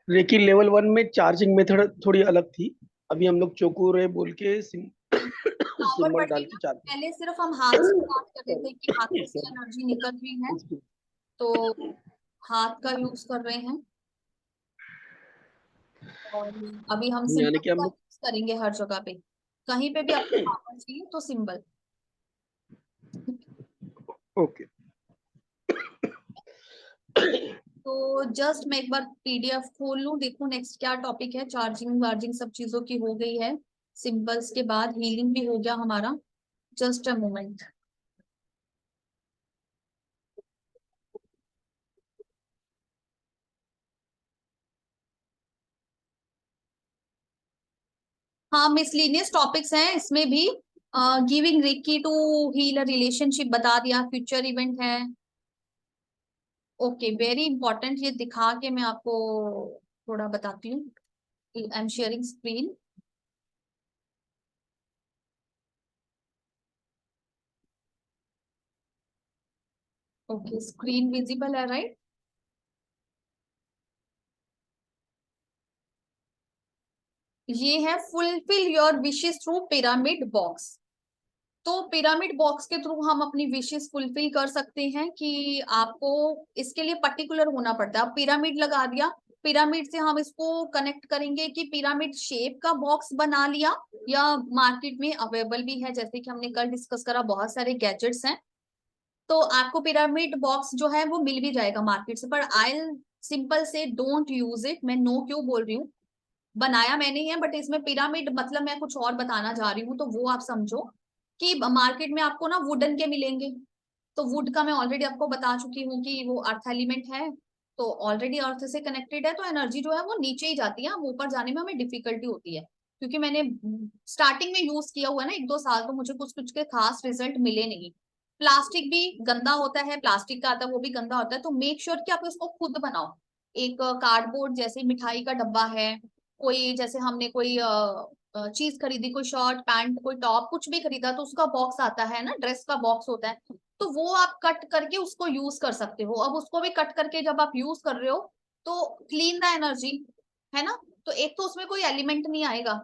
Recce level 1 में charging method थोड़ी अलग थी। अभी हम लोग चोको रे बोल के पावर सिंबल डाल बढ़ेगा। के चार्ज। पहले सिर्फ हम हाथ से बात कर रहे थे कि हाथों से एनर्जी निकल रही है, तो हाथ का यूज कर रहे हैं। और अभी हम यानी सिंबल कि हम का लोग यूज करेंगे हर जगह पे। कहीं पे भी आपको पावर चाहिए तो सिंबल। ओके। तो जस्ट मैं एक बार पीडीएफ खोल लूं, देखूं नेक्स्ट क्या टॉपिक है। चार्जिंग वार्जिंग सब चीजों की हो गई है। सिंबल्स के बाद हीलिंग भी हो गया हमारा। Just a moment. हाँ, मिसलिनियस टॉपिक्स हैं इसमें भी। Giving reiki to heal a relationship बता दिया, फ्यूचर इवेंट है। Okay, very important. ये दिखा के मैं आपको थोड़ा बताती हूँ। I am sharing screen. Okay, screen visible है राइट। ये है fulfil your wishes through pyramid box. तो पिरामिड बॉक्स के थ्रू हम अपनी विशेस फुलफिल कर सकते हैं कि आपको इसके लिए पर्टिकुलर होना पड़ता है। अब पिरामिड लगा दिया, पिरामिड से हम इसको कनेक्ट करेंगे कि पिरामिड शेप का बॉक्स बना लिया, या मार्केट में अवेलेबल भी है, जैसे कि हमने कल डिस्कस करा बहुत सारे गैजेट्स हैं। तो आपको पिरामिड बॉक्स जो है वो मिल भी जाएगा मार्केट से, पर आई सिंपल से डोंट यूज इट। मैं नो क्यों बोल रही हूँ, बनाया मैंने ही है बट इसमें पिरामिड मतलब मैं कुछ और बताना जा रही हूँ, तो वो आप समझो कि मार्केट में आपको ना वुडन के मिलेंगे। तो वुड का मैं ऑलरेडी आपको बता चुकी हूँ कि वो अर्थ एलिमेंट है, तो ऑलरेडी अर्थ से कनेक्टेड है, तो एनर्जी जो है वो नीचे ही जाती है, हम ऊपर जाने में हमें डिफिकल्टी होती है। क्योंकि मैंने स्टार्टिंग में यूज किया हुआ है ना 1-2 साल, तो मुझे कुछ कुछ के खास रिजल्ट मिले नहीं। प्लास्टिक भी गंदा होता है, प्लास्टिक का आता है वो भी गंदा होता है, तो मेक श्योर कि आप इसको खुद बनाओ। एक कार्डबोर्ड, जैसे मिठाई का डब्बा है, कोई जैसे हमने कोई चीज खरीदी, कोई शर्ट पैंट कोई टॉप कुछ भी खरीदा, तो उसका बॉक्स आता है ना, ड्रेस का बॉक्स होता है, तो वो आप कट करके उसको यूज कर सकते हो। अब उसको भी कट करके जब आप यूज कर रहे हो तो क्लीन द एनर्जी, है ना। तो एक तो उसमें कोई एलिमेंट नहीं आएगा,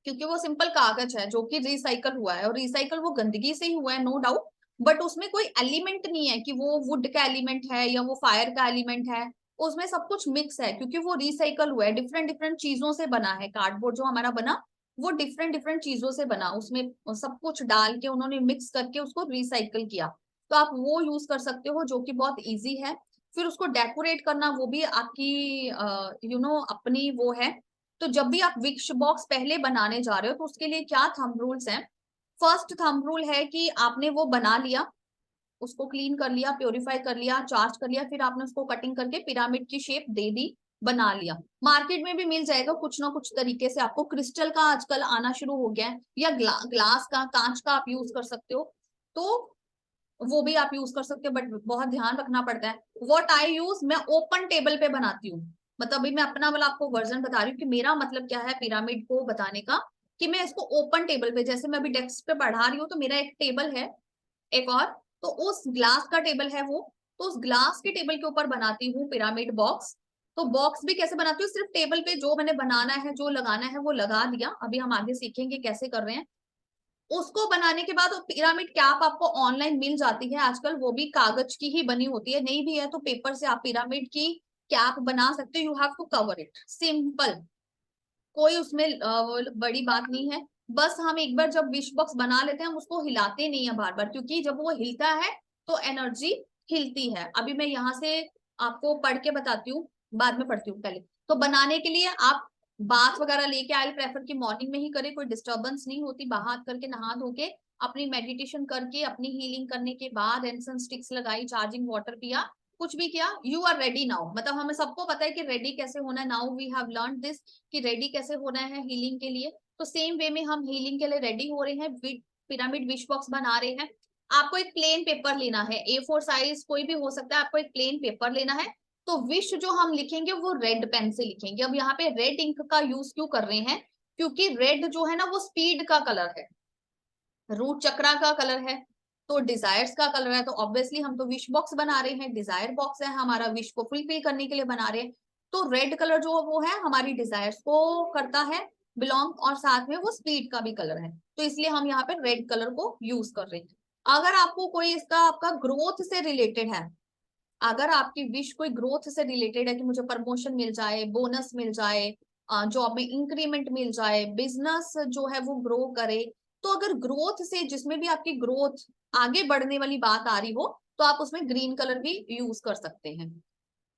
क्योंकि वो सिंपल कागज है जो कि रिसाइकल हुआ है, और रिसाइकल वो गंदगी से ही हुआ है नो डाउट। बट उसमें कोई एलिमेंट नहीं है कि वो वुड का एलिमेंट है या वो फायर का एलिमेंट है। उसमें सब कुछ मिक्स है, क्योंकि वो रिसाइकल हुआ है, डिफरेंट डिफरेंट चीजों से बना है। कार्डबोर्ड जो हमारा बना वो डिफरेंट डिफरेंट चीजों से बना, उसमें सब कुछ डाल के उन्होंने मिक्स करके उसको रिसाइकल किया। तो आप वो यूज कर सकते हो, जो कि बहुत इजी है। फिर उसको डेकोरेट करना वो भी आपकी अपनी वो है। तो जब भी आप विश बॉक्स पहले बनाने जा रहे हो तो उसके लिए क्या थंब रूल्स हैं। फर्स्ट थंब रूल है कि आपने वो बना लिया, उसको क्लीन कर लिया, प्योरीफाई कर लिया, चार्ज कर लिया, फिर आपने उसको कटिंग करके पिरामिड की शेप दे दी, बना लिया। मार्केट में भी मिल जाएगा कुछ ना कुछ तरीके से, आपको क्रिस्टल का आजकल आना शुरू हो गया है, या ग्लास का, कांच का आप यूज कर सकते हो। तो वो भी आप यूज कर सकते हो, बट बहुत ध्यान रखना पड़ता है। व्हाट आई यूज, मैं ओपन टेबल पे बनाती हूँ। मतलब अभी मैं अपना वाला आपको वर्जन बता रही हूँ कि मेरा मतलब क्या है पिरामिड को बताने का, कि मैं इसको ओपन टेबल पे, जैसे मैं अभी डेस्क पे पढ़ा रही हूँ तो मेरा एक टेबल है एक और, तो उस ग्लास का टेबल है वो, तो उस ग्लास के टेबल के ऊपर बनाती हूँ पिरामिड बॉक्स। तो बॉक्स भी कैसे बनाती हूँ, सिर्फ टेबल पे जो मैंने बनाना है जो लगाना है वो लगा दिया, अभी हम आगे सीखेंगे कैसे कर रहे हैं। उसको बनाने के बाद पिरामिड कैप आपको ऑनलाइन मिल जाती है आजकल, वो भी कागज की ही बनी होती है, नहीं भी है तो पेपर से आप पिरामिड की कैप बना सकते हो। You have to cover it, simple. कोई उसमें बड़ी बात नहीं है। बस हम एक बार जब विश बॉक्स बना लेते हैं हम उसको हिलाते नहीं है बार बार, क्योंकि जब वो हिलता है तो एनर्जी हिलती है। अभी मैं यहाँ से आपको पढ़ के बताती हूँ, बाद में पढ़ती हूँ पहले। तो बनाने के लिए आप बाथ वगैरह लेके, आई प्रेफर की मॉर्निंग में ही करें, कोई डिस्टर्बेंस नहीं होती, बाहर करके नहा धो के अपनी मेडिटेशन करके अपनी हीलिंग करने के बाद इंसेंस स्टिक्स लगाई, चार्जिंग वाटर पिया, कुछ भी किया, यू आर रेडी नाउ। मतलब हमें सबको पता है कि रेडी कैसे होना है, now we have learn this कि रेडी कैसे होना है हीलिंग के लिए। तो सेम वे में हम हीलिंग के लिए रेडी हो रहे हैं, पिरामिड विश बॉक्स बना रहे हैं। आपको एक प्लेन पेपर लेना है, A4 साइज कोई भी हो सकता है, आपको एक प्लेन पेपर लेना है। तो विश जो हम लिखेंगे वो रेड पेन से लिखेंगे। अब यहाँ पे रेड इंक का यूज क्यों कर रहे हैं, क्योंकि रेड जो है ना वो स्पीड का कलर है, रूट चक्रा का कलर है, तो डिजायर्स का कलर है। तो ऑब्वियसली हम तो विश बॉक्स बना रहे हैं, डिजायर बॉक्स है हमारा, विश को फुलफिल करने के लिए बना रहे हैं। तो रेड कलर जो वो है हमारी डिजायर्स को करता है बिलोंग, और साथ में वो स्पीड का भी कलर है, तो इसलिए हम यहाँ पे रेड कलर को यूज कर रहे हैं। अगर आपको कोई इसका आपका ग्रोथ से रिलेटेड है, अगर आपकी विश कोई ग्रोथ से रिलेटेड है कि मुझे प्रमोशन मिल जाए, बोनस मिल जाए, जॉब में इंक्रीमेंट मिल जाए, बिजनेस जो है वो ग्रो करे, तो अगर ग्रोथ से जिसमें भी आपकी ग्रोथ आगे बढ़ने वाली बात आ रही हो, तो आप उसमें ग्रीन कलर भी यूज कर सकते हैं।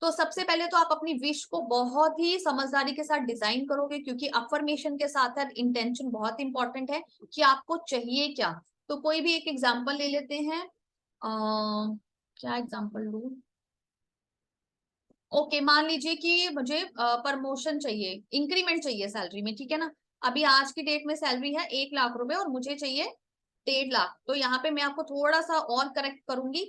तो सबसे पहले तो आप अपनी विश को बहुत ही समझदारी के साथ डिजाइन करोगे, क्योंकि अफर्मेशन के साथ साथ इंटेंशन बहुत इंपॉर्टेंट है कि आपको चाहिए क्या। तो कोई भी एक एग्जांपल ले लेते हैं, क्या एग्जांपल लूं। ओके, मान लीजिए कि मुझे प्रमोशन चाहिए, इंक्रीमेंट चाहिए सैलरी में, ठीक है ना। अभी आज की डेट में सैलरी है 1 लाख रुपए और मुझे चाहिए 1.5 लाख। तो यहाँ पे मैं आपको थोड़ा सा और करेक्ट करूंगी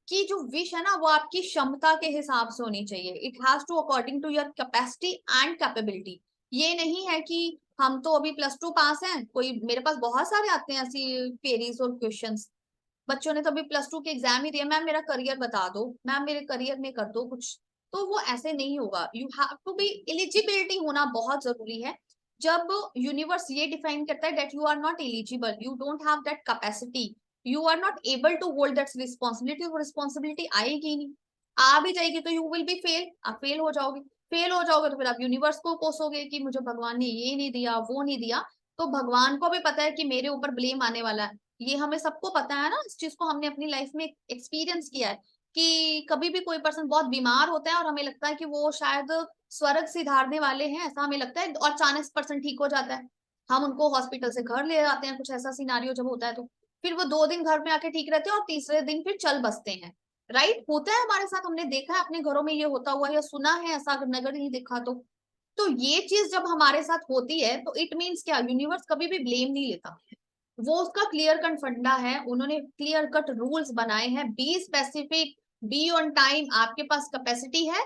कि जो विश है ना वो आपकी क्षमता के हिसाब से होनी चाहिए। It has to according to your capacity and capability. ये नहीं है कि हम तो अभी +2 पास हैं, कोई मेरे पास बहुत सारे आते हैं ऐसी क्वेरीज और क्वेश्चंस, बच्चों ने तो अभी +2 के एग्जाम ही दिया, मैम मेरा करियर बता दो, मैम मेरे करियर में कर दो कुछ। तो वो ऐसे नहीं होगा, you have to be, eligibility होना बहुत जरूरी है। जब यूनिवर्स ये डिफाइन करता है that you are not eligible, you don't have that capacity, you are not able to hold that responsibility, वो रिस्पॉन्सिबिलिटी आएगी नहीं, आ भी जाएगी तो यू विल बी फेल, आप फेल हो जाओगे। फेल हो जाओगे तो फिर आप यूनिवर्स को कोसोगे कि मुझे भगवान ने ये नहीं दिया, वो नहीं दिया। तो भगवान को भी पता है कि मेरे ऊपर ब्लेम आने वाला है, ये हमें सबको पता है ना, इस चीज को हमने अपनी लाइफ में एक्सपीरियंस किया है कि कभी भी कोई पर्सन बहुत बीमार होता है और हमें लगता है कि वो शायद स्वर्ग सिधारने वाले हैं, ऐसा हमें लगता है, और अचानक पर्सन ठीक हो जाता है, हम उनको हॉस्पिटल से घर ले जाते हैं, कुछ ऐसा सिनारियो जब होता है तो फिर वो 2 दिन घर में आके ठीक रहते हैं और तीसरे दिन फिर चल बसते हैं। राइट, होता है हमारे साथ, हमने देखा है अपने घरों में ये होता हुआ या सुना है ऐसा, अगर नगर नहीं देखा तो ये चीज जब हमारे साथ होती है तो इट मीन्स क्या, यूनिवर्स कभी भी ब्लेम नहीं लेता, वो उसका क्लियर कट फंडा है, उन्होंने क्लियर कट रूल्स बनाए हैं, be specific, be on time, आपके पास कैपेसिटी है,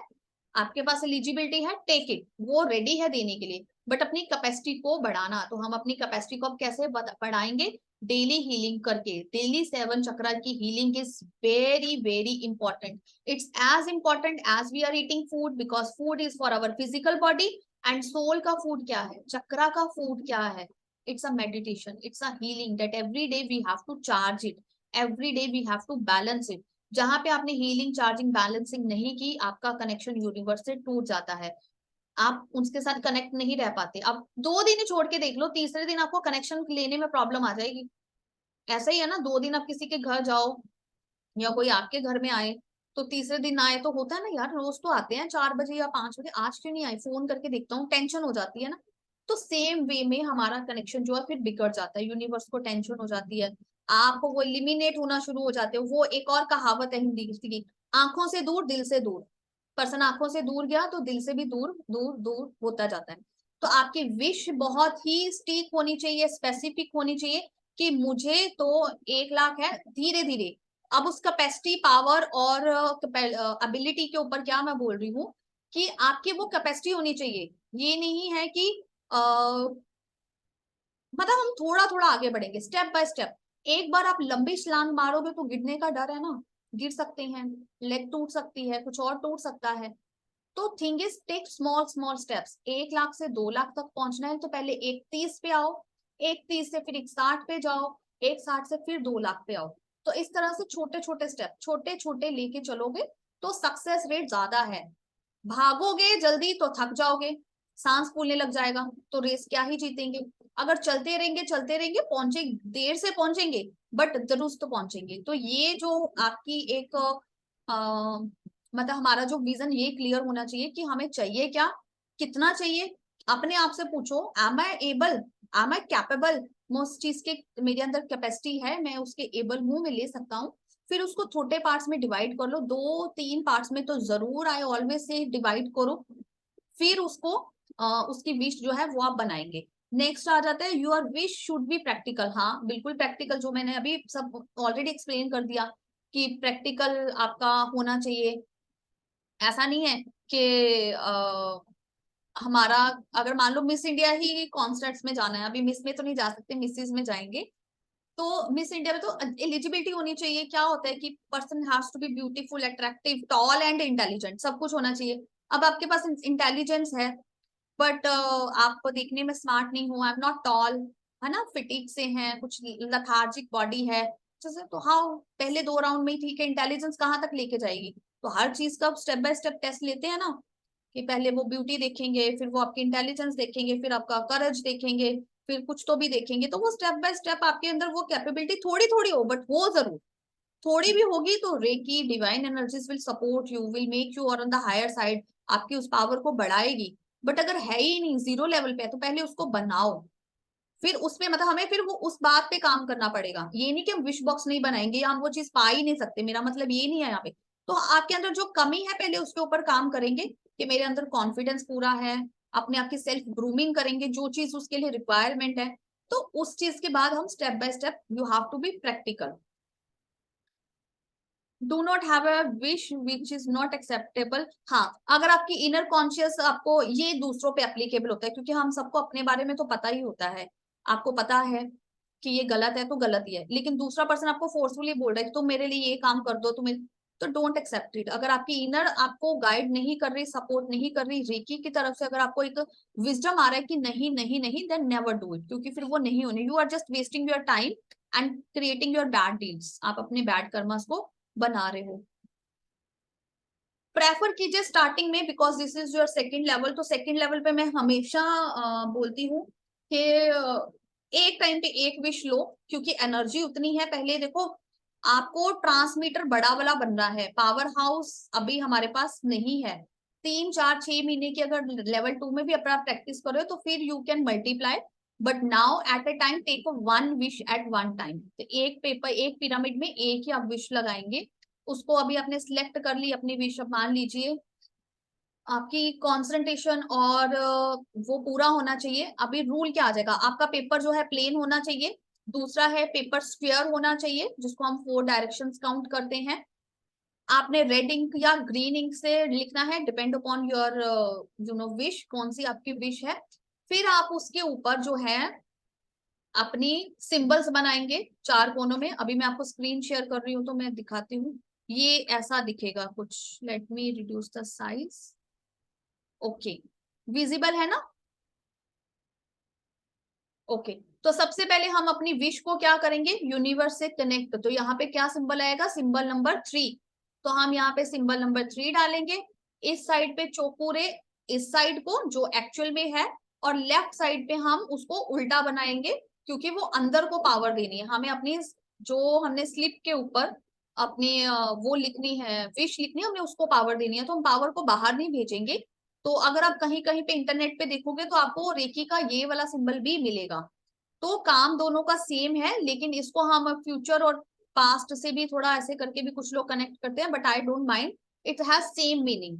आपके पास एलिजिबिलिटी है, टेक इट, वो रेडी है देने के लिए, बट अपनी कैपेसिटी को बढ़ाना। तो हम अपनी कैपेसिटी को अब कैसे बढ़ाएंगे, डेली हीलिंग करके, डेली 7 चक्रा की healing is very very important. It's as important as we are eating food, because food is for our physical body, and soul का फूड क्या है, चक्रा का फूड क्या है, it's a meditation, it's a healing that every day we have to charge it, every day we have to balance it। जहां पे आपने healing charging balancing नहीं की, आपका कनेक्शन यूनिवर्स से टूट जाता है, आप उसके साथ कनेक्ट नहीं रह पाते। अब 2 दिन छोड़ के देख लो, तीसरे दिन आपको कनेक्शन लेने में प्रॉब्लम आ जाएगी। ऐसा ही है ना, 2 दिन आप किसी के घर जाओ या कोई आपके घर में आए, तो तीसरे दिन आए तो होता है ना यार, रोज तो आते हैं 4 बजे या 5 बजे, आज क्यों नहीं आए, फोन करके देखता हूँ, टेंशन हो जाती है ना। तो सेम वे में हमारा कनेक्शन जो है फिर बिगड़ जाता है, यूनिवर्स को टेंशन हो जाती है, आप वो एलिमिनेट होना शुरू हो जाते हो। वो एक और कहावत है हिंदी की, आंखों से दूर दिल से दूर, पर्सन आंखों से दूर गया तो दिल से भी दूर दूर दूर होता जाता है। तो आपकी विश बहुत ही स्टीक होनी चाहिए, स्पेसिफिक होनी चाहिए कि मुझे तो 1 लाख है, धीरे धीरे। अब उस कैपेसिटी पावर और एबिलिटी के ऊपर क्या मैं बोल रही हूँ कि आपकी वो कैपेसिटी होनी चाहिए, ये नहीं है कि मतलब हम थोड़ा थोड़ा आगे बढ़ेंगे स्टेप बाय स्टेप। एक बार आप लंबी छलांग मारोगे तो गिरने का डर है ना, गिर सकते हैं, लेग टूट सकती है, कुछ और टूट सकता है। तो thing is take small small steps. 1 lakh से 2 लाख तक पहुंचना है तो पहले 1.30 पे आओ, 1.30 से फिर 1.60 पे जाओ, 1.60 से फिर 2 लाख पे आओ। तो इस तरह से छोटे छोटे स्टेप, छोटे छोटे लेके चलोगे तो सक्सेस रेट ज्यादा है। भागोगे जल्दी तो थक जाओगे, सांस फूलने लग जाएगा, तो रेस क्या ही जीतेंगे। अगर चलते रहेंगे पहुंचे, देर से पहुंचेंगे बट दुरुस्त तो पहुंचेंगे। तो ये जो आपकी एक मतलब हमारा जो विजन ये क्लियर होना चाहिए कि हमें चाहिए क्या, कितना चाहिए। अपने आप से पूछो, am I able, am I capable, मैं उस चीज के, मेरे अंदर कैपेसिटी है, मैं उसके एबल हूं, मैं ले सकता हूँ। फिर उसको छोटे पार्ट्स में डिवाइड कर लो, 2-3 पार्ट्स में तो जरूर आई ऑलवेज से डिवाइड करो। फिर उसको उसकी विश जो है वो आप बनाएंगे। नेक्स्ट आ जाता है your wish should be practical. हाँ बिल्कुल प्रैक्टिकल, जो मैंने अभी सब ऑलरेडी एक्सप्लेन कर दिया कि प्रैक्टिकल आपका होना चाहिए। ऐसा नहीं है कि हमारा, अगर मान लो मिस इंडिया ही कॉन्सर्ट्स में जाना है, अभी मिस में तो नहीं जा सकते, मिसेज में जाएंगे, तो मिस इंडिया में तो एलिजिबिलिटी होनी चाहिए। क्या होता है कि person has to be beautiful, attractive, tall and intelligent, सब कुछ होना चाहिए। अब आपके पास इंटेलिजेंस है, बट आप देखने में स्मार्ट नहीं हो, आई एम नॉट टॉल, है ना, फिटिक से हैं, कुछ लथार्जिक बॉडी है जैसे, तो हाँ पहले 2 राउंड में ही ठीक है, इंटेलिजेंस कहाँ तक लेके जाएगी। तो हर चीज का स्टेप बाय स्टेप टेस्ट लेते हैं ना, कि पहले वो ब्यूटी देखेंगे, फिर वो आपकी इंटेलिजेंस देखेंगे, फिर आपका करेज देखेंगे, फिर कुछ तो भी देखेंगे, तो वो स्टेप बाय स्टेप आपके अंदर वो कैपेबिलिटी थोड़ी थोड़ी हो, बट हो जरूर, थोड़ी भी होगी तो reiki divine energies will support you, will make you और ऑन द हायर साइड, आपकी उस पावर को बढ़ाएगी। बट अगर है ही नहीं, जीरो लेवल पे है, तो पहले उसको बनाओ, फिर उसपे मतलब हमें फिर वो उस बात पे काम करना पड़ेगा। ये नहीं कि हम विश बॉक्स नहीं बनाएंगे या हम वो चीज पा ही नहीं सकते, मेरा मतलब ये नहीं है यहाँ पे। तो आपके अंदर जो कमी है पहले उसके ऊपर काम करेंगे, कि मेरे अंदर कॉन्फिडेंस पूरा है, अपने आप की सेल्फ ग्रूमिंग करेंगे, जो चीज उसके लिए रिक्वायरमेंट है, तो उस चीज के बाद हम step by step, you have to be practical. Do not have a wish which is not acceptable. हाँ, अगर आपकी इनर कॉन्शियस, आपको ये दूसरों पे एप्लीकेबल होता है, क्योंकि हम सबको अपने बारे में तो पता ही होता है, आपको पता है कि ये गलत है तो गलत ही है, लेकिन दूसरा पर्सन आपको फोर्सफुली बोल रहा है कि तुम मेरे लिए ये काम कर दो, तुम्हें, तो डोंट एक्सेप्ट इट। अगर आपकी इनर आपको गाइड नहीं कर रही, सपोर्ट नहीं कर रही, रेकी की तरफ से अगर आपको एक विजडम आ रहा है कि नहीं नहीं नहीं, देन नेवर डू इट, क्योंकि फिर वो नहीं होने, you are just wasting your time and creating your bad deals, आप अपने बैड कर्मस को बना रहे हो। प्रेफर कीजिए स्टार्टिंग में, because this is your second level. तो सेकंड लेवल पे मैं हमेशा बोलती हूँ कि एक टाइम पे एक विश लो, क्योंकि एनर्जी उतनी है। पहले देखो, आपको ट्रांसमीटर बड़ा वाला बन रहा है, पावर हाउस अभी हमारे पास नहीं है। 3 4 6 महीने की अगर लेवल 2 में भी अपना प्रैक्टिस करो तो फिर you can multiply, but now at a time take 1 wish at 1 time. तो एक पेपर, एक पिरामिड में एक ही आप विश लगाएंगे। उसको अभी आपने सिलेक्ट कर ली अपनी विश, मान लीजिए आपकी कंसंट्रेशन और वो पूरा होना चाहिए। अभी रूल क्या आ जाएगा, आपका पेपर जो है प्लेन होना चाहिए, दूसरा है पेपर स्क्वायर होना चाहिए, जिसको हम 4 डायरेक्शंस काउंट करते हैं। आपने रेड इंक या ग्रीन इंक से लिखना है, डिपेंड अपॉन योर विश, कौन सी आपकी विश है। फिर आप उसके ऊपर जो है अपनी सिंबल्स बनाएंगे 4 कोनों में। अभी मैं आपको स्क्रीन शेयर कर रही हूँ तो मैं दिखाती हूँ, ये ऐसा दिखेगा कुछ। Let me reduce the size. Okay, visible है ना? ओके, तो सबसे पहले हम अपनी विश को क्या करेंगे, यूनिवर्स से कनेक्ट। तो यहाँ पे क्या सिंबल आएगा, सिंबल नंबर 3। तो हम यहाँ पे सिंबल नंबर 3 डालेंगे। इस साइड पे चौपूरे, इस साइड को जो एक्चुअल में है, और लेफ्ट साइड पे हम उसको उल्टा बनाएंगे, क्योंकि वो अंदर को पावर देनी है हमें। अपनी जो हमने स्लिप के ऊपर अपनी वो लिखनी है, विश लिखनी है, हमें उसको पावर देनी है, तो हम पावर को बाहर नहीं भेजेंगे। तो अगर आप कहीं कहीं पे इंटरनेट पे देखोगे तो आपको रेकी का ये वाला सिंबल भी मिलेगा। तो काम दोनों का सेम है, लेकिन इसको हम फ्यूचर और पास्ट से भी थोड़ा ऐसे करके भी कुछ लोग कनेक्ट करते हैं, but I don't mind, it has same meaning.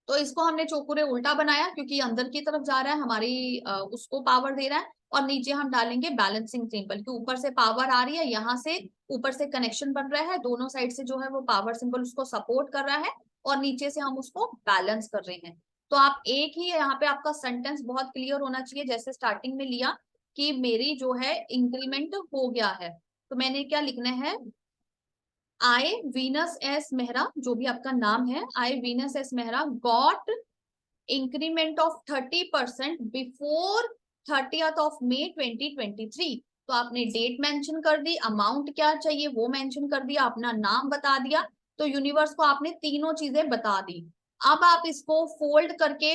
तो इसको हमने चौकुरे उल्टा बनाया, क्योंकि अंदर की तरफ जा रहा है, हमारी उसको पावर दे रहा है। और नीचे हम डालेंगे बैलेंसिंग सिंबल, कि ऊपर से पावर आ रही है, यहाँ से ऊपर से कनेक्शन बन रहा है, दोनों साइड से जो है वो पावर सिंबल उसको सपोर्ट कर रहा है, और नीचे से हम उसको बैलेंस कर रहे हैं। तो आप एक ही, यहाँ पे आपका सेंटेंस बहुत क्लियर होना चाहिए, जैसे स्टार्टिंग में लिया कि मेरी जो है इंक्रीमेंट हो गया है, तो मैंने क्या लिखना है, आई वीनस एस मेहरा, जो भी आपका नाम है, I Venus S Mehra got increment of 30% before 30th of May 2023। तो आपने डेट मेंशन कर दी, अमाउंट क्या चाहिए वो मेंशन कर दिया, अपना नाम बता दिया, तो यूनिवर्स को आपने तीनों चीजें बता दी। अब आप इसको फोल्ड करके,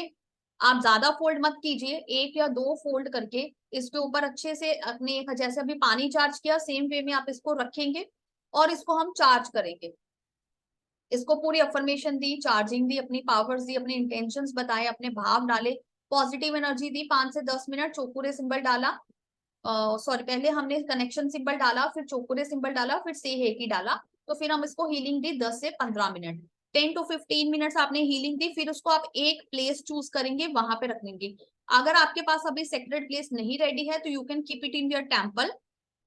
आप ज्यादा फोल्ड मत कीजिए, 1 या 2 फोल्ड करके इसके ऊपर अच्छे से अपने, जैसे अभी पानी चार्ज किया सेम वे में आप इसको रखेंगे, और इसको हम चार्ज करेंगे। इसको पूरी अफर्मेशन दी, चार्जिंग दी, अपनी पावर्स दी, अपने इंटेंशंस बताए, अपने भाव डाले, पॉजिटिव एनर्जी दी, 5 से 10 मिनट चौकुरे सिंबल डाला, सॉरी पहले हमने कनेक्शन सिंबल डाला, फिर चौकुरे सिंबल डाला, फिर से हे की डाला। तो फिर हम इसको हीलिंग दी 10 से 15 मिनट, 10 to 15 मिनट्स आपने हीलिंग दी। फिर उसको आप एक प्लेस चूज करेंगे, वहां पे रखेंगे। अगर आपके पास अभी सेक्रेट प्लेस नहीं रेडी है तो you can keep it in your temple,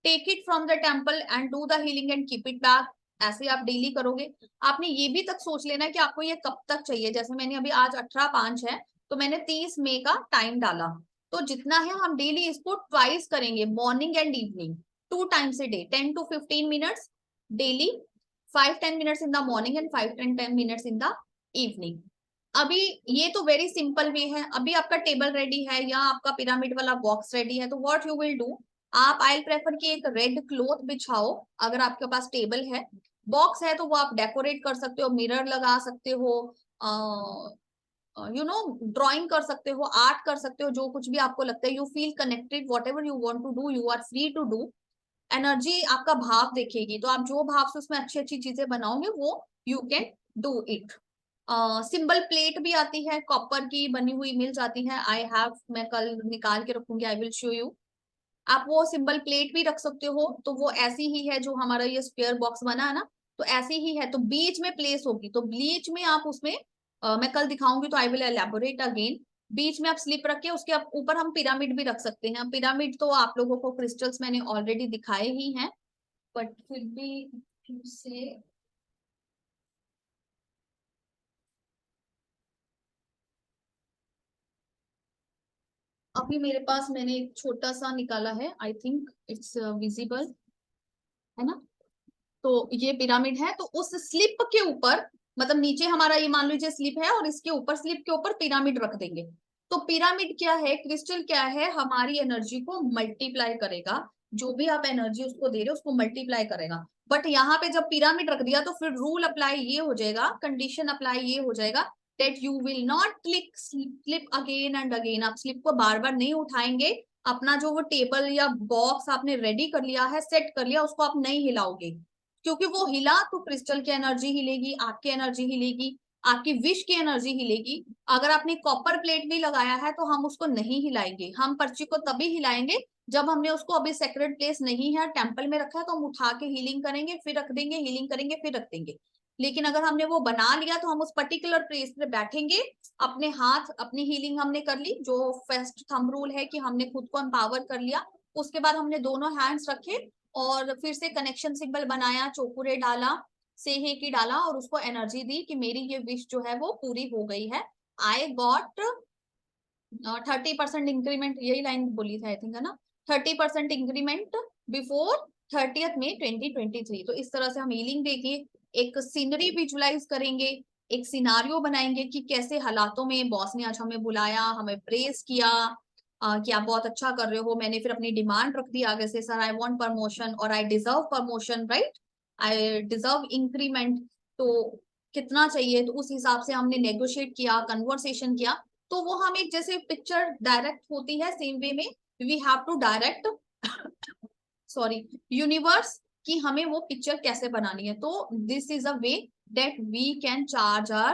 take it from the temple and do the healing and keep it back. ऐसे आप डेली करोगे। आपने ये भी तक सोच लेना है कि आपको ये कब तक चाहिए। जैसे मैंने अभी आज 18/5 है, तो मैंने 30 मई का टाइम डाला, तो जितना है हम डेली इसको ट्वाइस करेंगे, morning and evening, 2 times a day, 10 to 15 minutes daily, 5-10 minutes in the morning and 5-10 minutes in the evening. अभी ये तो वेरी सिंपल वे है। अभी आपका टेबल रेडी है या आपका पिरामिड वाला बॉक्स रेडी है, तो व्हाट यू विल डू, आप आई प्रेफर कि एक रेड क्लॉथ बिछाओ। अगर आपके पास टेबल है, बॉक्स है तो वो आप डेकोरेट कर सकते हो, मिरर लगा सकते हो, ड्राइंग कर सकते हो, आर्ट कर सकते हो, जो कुछ भी आपको लगता है। You feel connected, whatever you want to do, you are free to do. Energy आपका भाव देखेगी, तो आप जो भाव से उसमें अच्छी अच्छी चीजें बनाओगे वो you can do it. Symbol plate भी आती है, कॉपर की बनी हुई मिल जाती है। आई हैव, मैं कल निकाल के रखूंगी, आई विल शो यू। आप वो सिंबल प्लेट भी रख सकते हो। तो वो ऐसी ही है जो हमारा ये स्क्वायर बॉक्स बना है ना, तो ऐसी ही है, तो बीच में प्लेस होगी। तो बीच में आप उसमें मैं कल दिखाऊंगी तो आई विल एलैबोरेट अगेन। बीच में आप स्लिप रख के उसके ऊपर हम पिरामिड भी रख सकते हैं। पिरामिड तो आप लोगों को क्रिस्टल्स मैंने ऑलरेडी दिखाए ही हैं, बट फिर भी से अभी मेरे पास मैंने एक छोटा सा निकाला है, आई थिंक इट्स विजिबल, है ना। तो ये पिरामिड है, तो उस स्लिप के ऊपर, मतलब नीचे हमारा ये मान लीजिए स्लिप है और इसके ऊपर, स्लिप के ऊपर पिरामिड रख देंगे। तो पिरामिड क्या है, क्रिस्टल क्या है, हमारी एनर्जी को मल्टीप्लाई करेगा। जो भी आप एनर्जी उसको दे रहे हो उसको मल्टीप्लाई करेगा। बट यहाँ पे जब पिरामिड रख दिया तो फिर रूल अप्लाई ये हो जाएगा, कंडीशन अप्लाई ये हो जाएगा, that you will not click slip again and again. आप स्लिप को बार बार नहीं उठाएंगे। अपना जो वो टेबल या बॉक्स आपने रेडी कर लिया है, सेट कर लिया, उसको आप नहीं हिलाओगे। क्योंकि वो हिला तो क्रिस्टल की एनर्जी हिलेगी, आपकी एनर्जी हिलेगी, आपकी विश की एनर्जी हिलेगी। अगर आपने कॉपर प्लेट भी लगाया है तो हम उसको नहीं हिलाएंगे। हम पर्ची को तभी हिलाएंगे जब हमने उसको, अभी सेक्रेट प्लेस नहीं है, टेम्पल में रखा है, तो हम उठा के हीलिंग करेंगे, फिर रख देंगे, हीलिंग करेंगे, फिर रख देंगे। लेकिन अगर हमने वो बना लिया तो हम उस पर्टिकुलर प्लेस पे बैठेंगे, अपने हाथ, अपनी हीलिंग हमने कर ली, जो फर्स्ट थंब रूल है कि हमने खुद को एम्पावर कर लिया। उसके बाद हमने दोनों हैंड्स रखे और फिर से कनेक्शन सिंबल बनाया, चोकुरे डाला, सेहे की डाला और उसको एनर्जी दी कि मेरी ये विश जो है वो पूरी हो गई है। आई गॉट 30% इंक्रीमेंट, यही लाइन बोली थी आई थिंक, है ना। 30% इंक्रीमेंट बिफोर 30 मई 2023। तो इस तरह से हम हीलिंग देंगे, एक सीनरी विजुलाइज करेंगे, एक सिनारियो बनाएंगे कि कैसे हालातों में बॉस ने आज हमें बुलाया, हमें प्रेस किया, कि आप बहुत अच्छा कर रहे हो। मैंने फिर अपनी डिमांड रख दी आगे से, सर आई वांट प्रमोशन और I deserve promotion, right, I deserve increment. तो कितना चाहिए, तो उस हिसाब से हमने नेगोशिएट किया, कन्वर्सेशन किया। तो वो हम एक, जैसे पिक्चर डायरेक्ट होती है, सेम वे में we have to direct sorry universe, कि हमें वो पिक्चर कैसे बनानी है। तो this is a way that we can charge our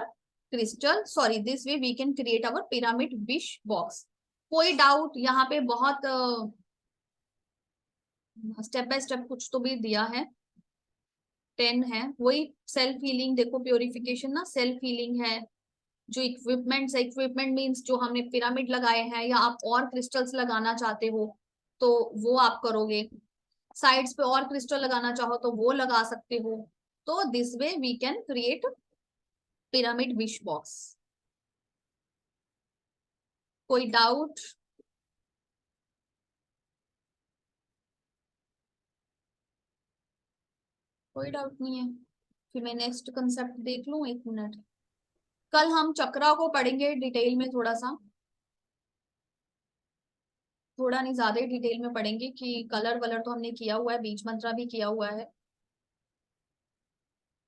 crystal, sorry this way we can create our pyramid wish box. कोई डाउट यहाँ पे, बहुत स्टेप बाय स्टेप कुछ तो भी दिया है। 10 है, वही सेल्फ हीलिंग, देखो प्योरिफिकेशन ना, सेल्फ हीलिंग है। जो इक्विपमेंट्स है, इक्विपमेंट मीन्स जो हमने पिरामिड लगाए हैं या आप और क्रिस्टल्स लगाना चाहते हो तो वो आप करोगे। साइड्स पे और क्रिस्टल लगाना चाहो तो वो लगा सकते हो। तो this way we can create pyramid wish box. कोई डाउट? कोई डाउट नहीं है? फिर मैं नेक्स्ट कंसेप्ट देख लूं, एक मिनट। कल हम चक्रा को पढ़ेंगे डिटेल में, थोड़ा सा, थोड़ा नहीं ज्यादा ही डिटेल में पढ़ेंगे कि कलर वलर तो हमने किया हुआ है, बीज मंत्रा भी किया हुआ है,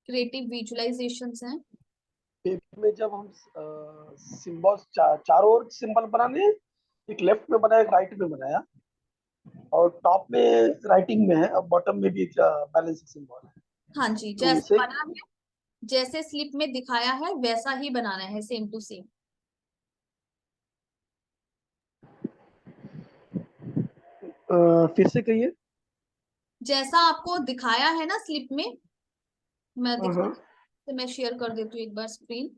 क्रिएटिव विजुअलाइजेशंस हैं। पेपर में जब हम सिंबल चारों ओर सिंबल बनाने, एक लेफ्ट में बनाया, एक राइट में बनाया, और टॉप में राइटिंग में है, अब बॉटम में भी एक बैलेंसिंग सिंबल है। हाँ जी, तो जैसे उसे बना है, जैसे स्लिप में दिखाया है वैसा ही बनाना है, सेम टू सेम। फिर से कहिए। जैसा आपको दिखाया है ना स्लिप में, मैं हाँ दिखा, हाँ। तो मैं शेयर कर देती हूँ एक बार स्क्रीन।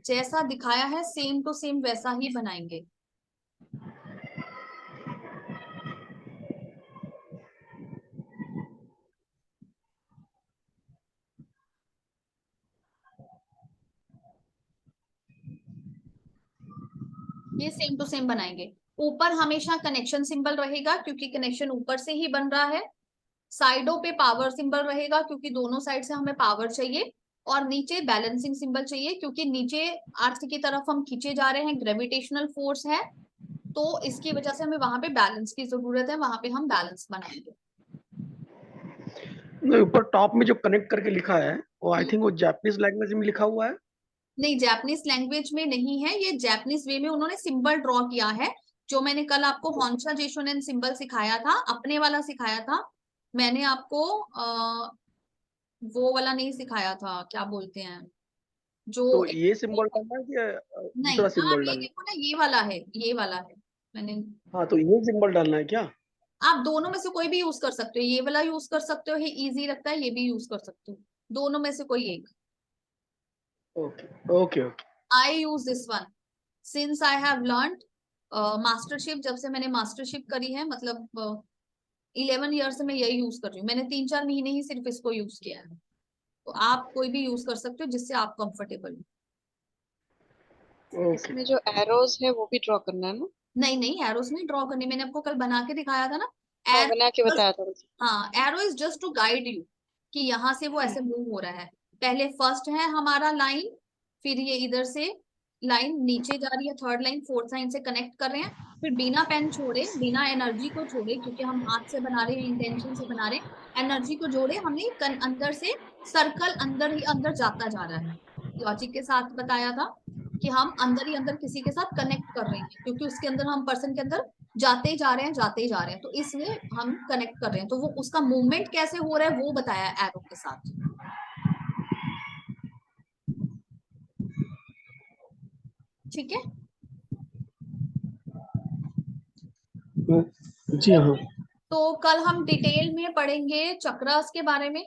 जैसा दिखाया है सेम टू सेम वैसा ही बनाएंगे। ये सेम टू सेम बनाएंगे। ऊपर हमेशा कनेक्शन सिंबल रहेगा क्योंकि कनेक्शन ऊपर से ही बन रहा है। साइडों पे पावर सिंबल रहेगा क्योंकि दोनों साइड से हमें पावर चाहिए, और नीचे बैलेंसिंग सिंबल चाहिए क्योंकि नीचे अर्थ की तरफ हम खींचे जा रहे हैं, ग्रेविटेशनल फोर्स है, तो इसकी वजह से हमें वहां पे बैलेंस की जरूरत है, वहां पे हम बैलेंस बनाएंगे। नहीं, ऊपर टॉप में जो कनेक्ट करके लिखा है वो आई थिंक वो जापानीज लैंग्वेज में लिखा हुआ है। नहीं, जापानीज लैंग्वेज में नहीं है, ये जापानीज वे में उन्होंने सिंबल ड्रॉ किया है। जो मैंने कल आपको होंशा जेशोनेन सिंबल सिखाया था, अपने वाला सिखाया था, मैंने आपको वो वाला नहीं सिखाया था, क्या बोलते हैं जो तो ये सिंबल डालना है कि नहीं, दूसरा आप सिंबल ये डालना देखो ना, ये वाला है, ये वाला है मैंने। है? हाँ, तो ये सिंबल डालना है क्या? आप दोनों में से कोई भी यूज कर सकते हो, ये वाला यूज कर सकते हो, ये इजी लगता है, ये भी यूज कर सकते हो, दोनों में से कोई एक। Okay okay okay. I use this one since I have learn mastership, जब से मैंने मास्टरशिप करी है, मतलब 11 ईयर से मैं यही यूज कर रही हूँ, मैंने 3-4 महीने ही सिर्फ इसको यूज किया है, तो आप कोई भी यूज कर सकते हो जिससे आप कंफर्टेबल हो। ओके। इसमें जो एरोज है वो भी ड्रॉ करना है ना? नहीं नहीं, एरोस नहीं ड्रॉ करनी, मैंने आपको कल बना के दिखाया था ना। हाँ, बना के एरो, बताया था मुझे। हाँ, arrow is just to guide you कि यहाँ से वो ऐसे मूव हो रहा है। पहले फर्स्ट है हमारा लाइन, फिर ये इधर से लाइन नीचे जा रही है, थर्ड लाइन फोर्थ लाइन से कनेक्ट कर रहे हैं, फिर बिना पेन छोड़े, बिना एनर्जी को छोड़े, क्योंकि हम हाथ से बना रहे हैं, इंटेंशन से बना रहे हैं, एनर्जी को जोड़े हमने अंदर से सर्कल अंदर ही अंदर जाता जा रहा है। लॉजिक के साथ बताया था कि हम अंदर ही अंदर किसी के साथ कनेक्ट कर रहे हैं, क्योंकि उसके अंदर हम पर्सन के अंदर जाते ही जा रहे हैं, जाते ही जा रहे हैं, तो इसलिए हम कनेक्ट कर रहे हैं, तो वो उसका मूवमेंट कैसे हो रहा है वो बताया एरो के साथ। ठीक है। जी हाँ। तो कल हम डिटेल में पढ़ेंगे चक्रास के बारे में,